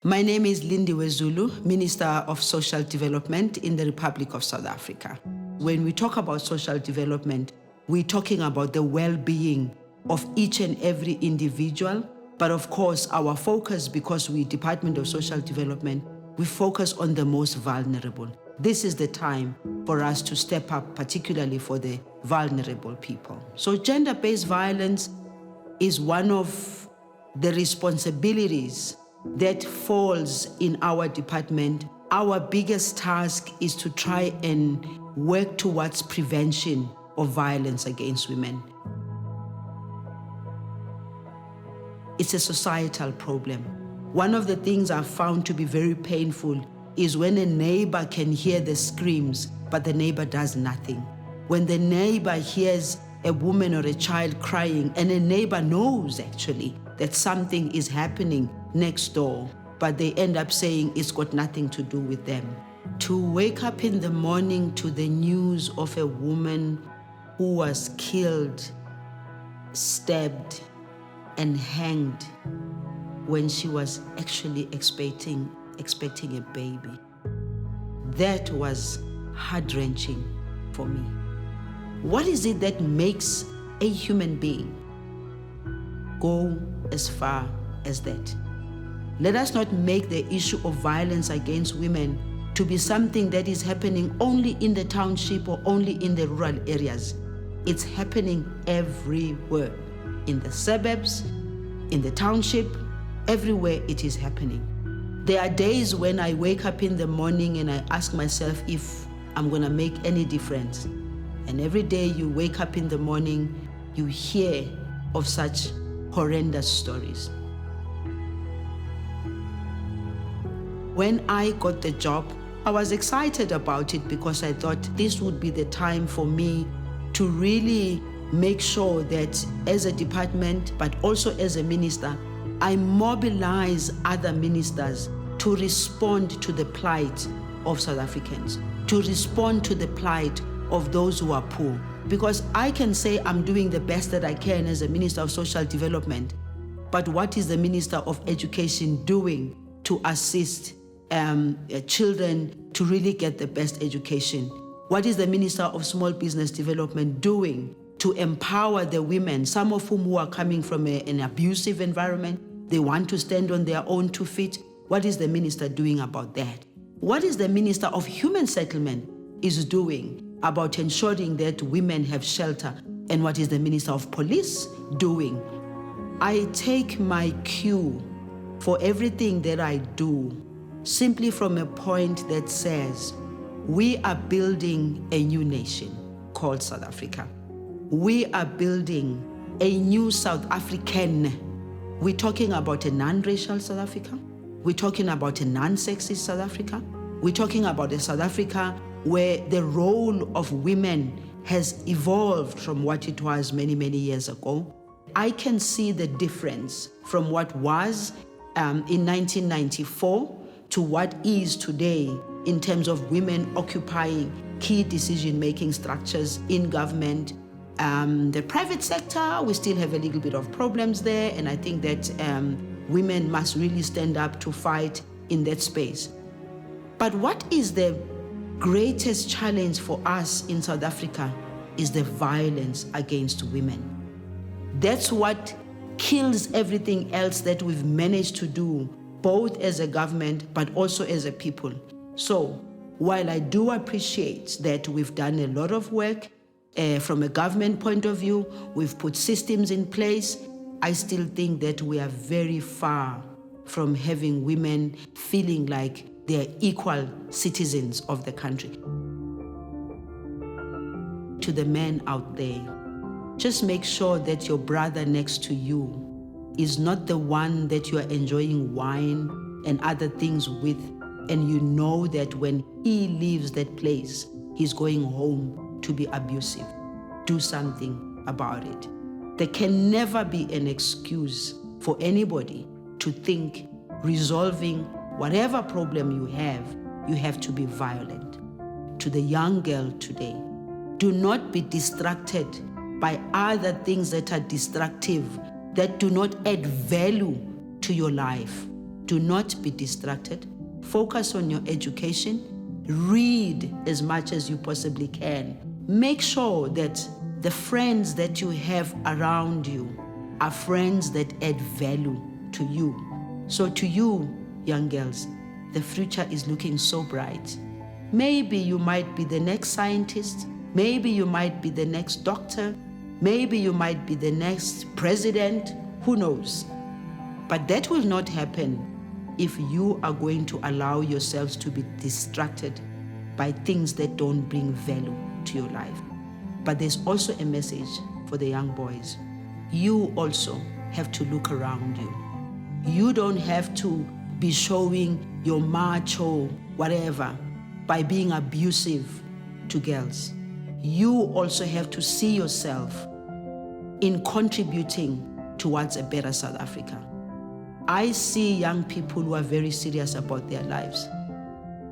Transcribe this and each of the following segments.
My name is Lindiwe Zulu, Minister of Social Development in the Republic of South Africa. When we talk about social development, we're talking about the well-being of each and every individual. But of course, our focus, because we're Department of Social Development, we focus on the most vulnerable. This is the time for us to step up, particularly for the vulnerable people. So gender-based violence is one of the responsibilities that falls in our department. Our biggest task is to try and work towards prevention of violence against women. It's a societal problem. One of the things I've found to be very painful is when a neighbor can hear the screams, but the neighbor does nothing. When the neighbor hears a woman or a child crying, and a neighbor knows actually that something is happening next door, but they end up saying it's got nothing to do with them. To wake up in the morning to the news of a woman who was killed, stabbed, and hanged when she was actually expecting a baby. That was heart-wrenching for me. What is it that makes a human being go as far as that? Let us not make the issue of violence against women to be something that is happening only in the township or only in the rural areas. It's happening everywhere, in the suburbs, in the township, everywhere it is happening. There are days when I wake up in the morning and I ask myself if I'm gonna make any difference. And every day you wake up in the morning, you hear of such horrendous stories. When I got the job, I was excited about it because I thought this would be the time for me to really make sure that as a department, but also as a minister, I mobilize other ministers to respond to the plight of South Africans, to respond to the plight of those who are poor. Because I can say I'm doing the best that I can as a Minister of Social Development, but what is the Minister of Education doing to assist children to really get the best education? What is the Minister of Small Business Development doing to empower the women, some of whom who are coming from an abusive environment? They want to stand on their own 2 feet. What is the minister doing about that? What is the Minister of Human Settlement is doing about ensuring that women have shelter? And what is the Minister of Police doing? I take my cue for everything that I do simply from a point that says, we are building a new nation called South Africa. We are building a new South African. We're talking about a non-racial South Africa. We're talking about a non-sexist South Africa. We're talking about a South Africa where the role of women has evolved from what it was many, many years ago. I can see the difference from what was in 1994 to what is today in terms of women occupying key decision-making structures in government. The private sector, we still have a little bit of problems there, and I think that women must really stand up to fight in that space. But what is the greatest challenge for us in South Africa is the violence against women. That's what kills everything else that we've managed to do, both as a government, but also as a people. So while I do appreciate that we've done a lot of work from a government point of view, we've put systems in place, I still think that we are very far from having women feeling like they're equal citizens of the country. To the men out there, just make sure that your brother next to you is not the one that you are enjoying wine and other things with, and you know that when he leaves that place, he's going home to be abusive. Do something about it. There can never be an excuse for anybody to think resolving whatever problem you have to be violent. To the young girl today, do not be distracted by other things that are destructive, that do not add value to your life. Do not be distracted. Focus on your education. Read as much as you possibly can. Make sure that the friends that you have around you are friends that add value to you. So to you, young girls, the future is looking so bright. Maybe you might be the next scientist. Maybe you might be the next doctor. Maybe you might be the next president. Who knows? But that will not happen if you are going to allow yourselves to be distracted by things that don't bring value to your life. But there's also a message for the young boys. You also have to look around you. You don't have to be showing your macho whatever by being abusive to girls. You also have to see yourself in contributing towards a better South Africa. I see young people who are very serious about their lives.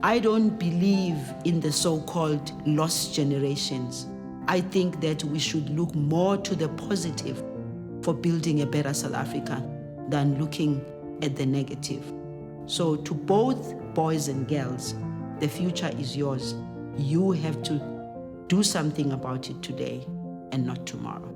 I don't believe in the so-called lost generations. I think that we should look more to the positive for building a better South Africa than looking at the negative. So to both boys and girls, the future is yours. You have to do something about it today and not tomorrow.